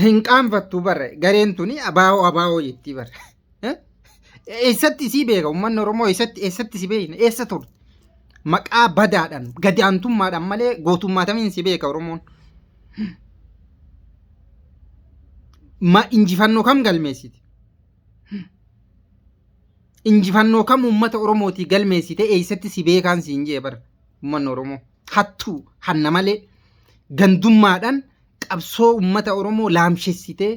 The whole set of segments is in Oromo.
hin qaanfattu barre gareen tuni abaa'oo jetti barre. Eessatti sii beeka uummanni Oromoo eessatti si beekna eessa ture maqaa badaadhaan gadaantummaadhaan malee gootummaatamiin si beeka Oromoon. Injifannoo kam galmeessite? Injifannoo kam uummata Oromootii galmeessite eessatti si beekaan siin jee bara uummanni Oromoo hattuu hanna malee gandummaadhaan qabsoo uummata Oromoo laamshessitee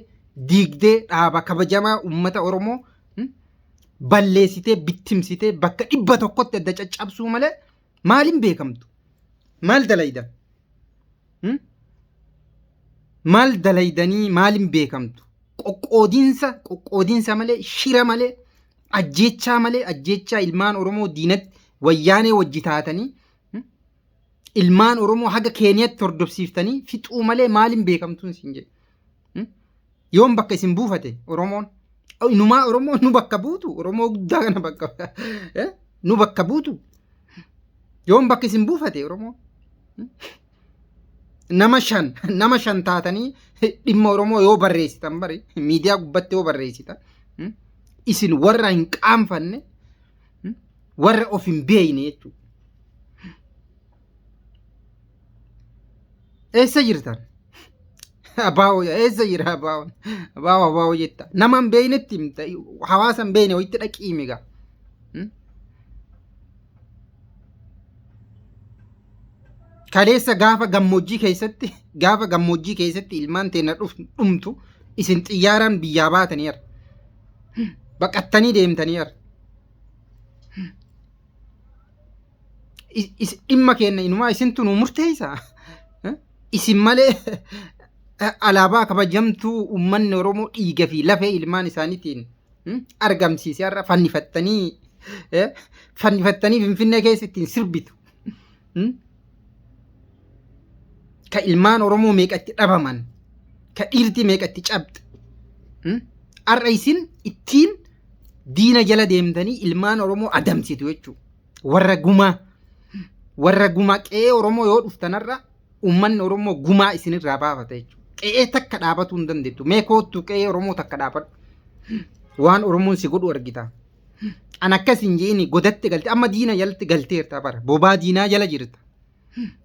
diigdee dhaaba kabajamaa uummata Oromoo balleessitee bittimsitee bakka 100tti adda caccabsuu malee maaliin beekamtu? Maal dalaydan? Maal dalaydanii maaliin beekamtu? Qoqqoodiinsa malee shira malee ajjeechaa ilmaan Oromoo diinatti wayyaanee wajji taatanii ilmaan Oromoo haga Keeniyatti hordofsiiftanii fixuu malee maaliin beekamtuun siin jedhe. Yoon bakka isin buufate Oromoon inumaa Oromoo nu bakka buutu Oromoo guddaa kana bakka nu bakka buutu yoon bakka isin buufate Oromoo nama shan taatanii dhimma Oromoo yoo barreessitan bari miidiyaa gubbatti yoo barreessitan isin warra hin qaanfanne warra of hin beeyne jechuudha. Eessa jirtan? Abaa'oo eessa jira abaa'oon? Abaa'oo jetta. Nama hin beeynetti hawaasa hin beeyne wayitti dhaqii migaa. Kaleessa gaafa gammoojjii keessatti ilmaan teenya dhumtu isin xiyyaaraan biyyaa baataniiru. Baqattanii deemtaniiru. Dhimma keenya inumaa isintu nu murteessaa. Isin malee alaabaa kabajamtuu uummanni Oromoo dhiiga fi lafee ilmaan isaaniitiin argamsiisee har'a fannifattanii Finfinnee keessa ittiin sirbitu. Ka ilmaan Oromoo meeqatti dhabaman, ka dhiirti meeqatti cabxe. Har'a isin ittiin diina jala deemtanii ilmaan Oromoo adamsitu jechuudha. Warra gumaa qe'ee Oromoo yoo dhuftan har'a uummanni Oromoo gumaa isinirraa baafata jechuudha. Qe'ee takka dhaabatuu hin dandeettu. Mee koottu qe'ee Oromoo takka dhaabadhu. Waan Oromoon si godhu argita. An akkasiin jeeni godatti galte amma diina jalatti galteerta bara. Bobaa diinaa jala jirta.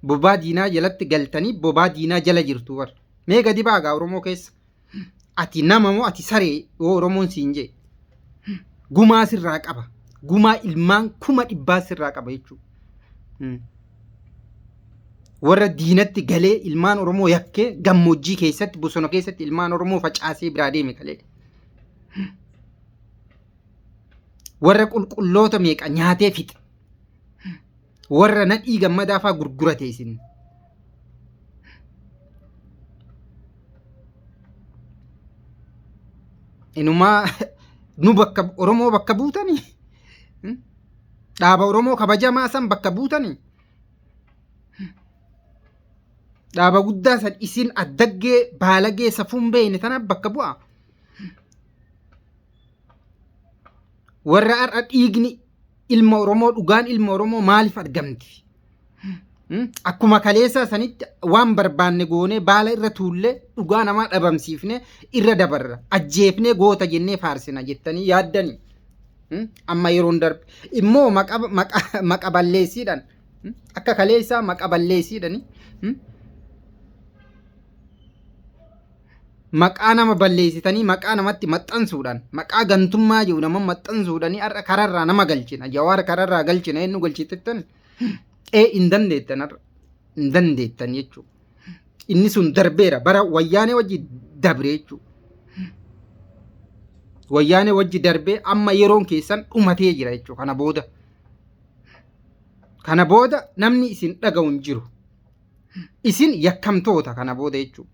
Bobaa diinaa jalatti galtanii bobaa diinaa jala jirtu bara. Mee gadi baagaa Oromoo keessa. Ati nama moo ati saree yoo Oromoon siin jee. Gumaa sirraa qaba. Gumaa ilmaan 100,000 sirraa qaba jechuudha. Warra diinatti galee ilmaan Oromoo yakkee gammoojjii keessatti bosona keessatti ilmaan Oromoo facaasee biraa deeme galee. Warra qulqulloota meeqa nyaatee fixe. Warra nadhii gammadaa fa'aa gurgurate isin. Inumaa nu bakka Oromoo bakka buutanii. Dhaaba Oromoo kabajamaa san bakka buutanii. Dhaaba guddaa san isin addaggee baalagee safuun beeyne tana bakka bu'a. Warra har'a dhiigni ilma Oromoo dhugaan ilma Oromoo maaliif argamti? Akkuma kaleessa sanitti waan barbaanne goonee baala irra tuullee dhugaa namaa dhabamsiifne irra dabarra ajjeefnee goota jennee faarsina jettanii yaaddanii. Amma yeroon darbe immoo maqa balleessiidhaan akka kaleessaa maqa balleessiidhani. Maqaa nama balleessitanii maqaa namatti maxxansuudhaan maqaa gantummaa jiru nama maxxansuudhanii har'a kararraa nama galchina. Jawaar kararraa galchina eenyu galchitettan hin dandeettan har'a hin dandeettan jechuudha. Inni sun darbeera bara wayyaanee wajji dabre jechuudha. Wayyaanee wajji darbee amma yeroon keessan dhumatee jira jechuudha. Kana booda namni isin dhaga'u hin jiru. Isin yakkamtoota kana booda jechuudha.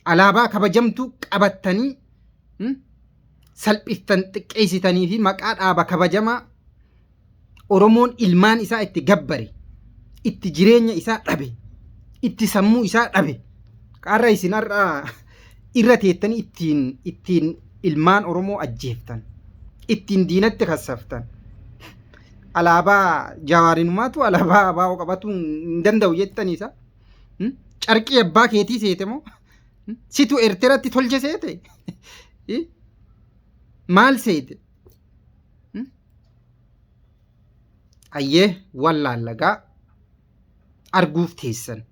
Alaabaa kabajamtuu qabattanii salphiftan xiqqeessitanii fi maqaa dhaaba kabajamaa Oromoon ilmaan isaa itti gabbare itti jireenya isaa dhabe itti sammuu isaa dhabe qarra isin har'a irra teettanii ittiin ilmaan Oromoo ajjeeftan ittiin diinatti kassaftan alaabaa Jawaarinumaatu alaabaa qabatu hin danda'u jettaniisa carqii abbaa keetii seete moo Situ Eertiraatti tolche seete? Maal seete? Ayyee wallaallagaa arguuf teessan.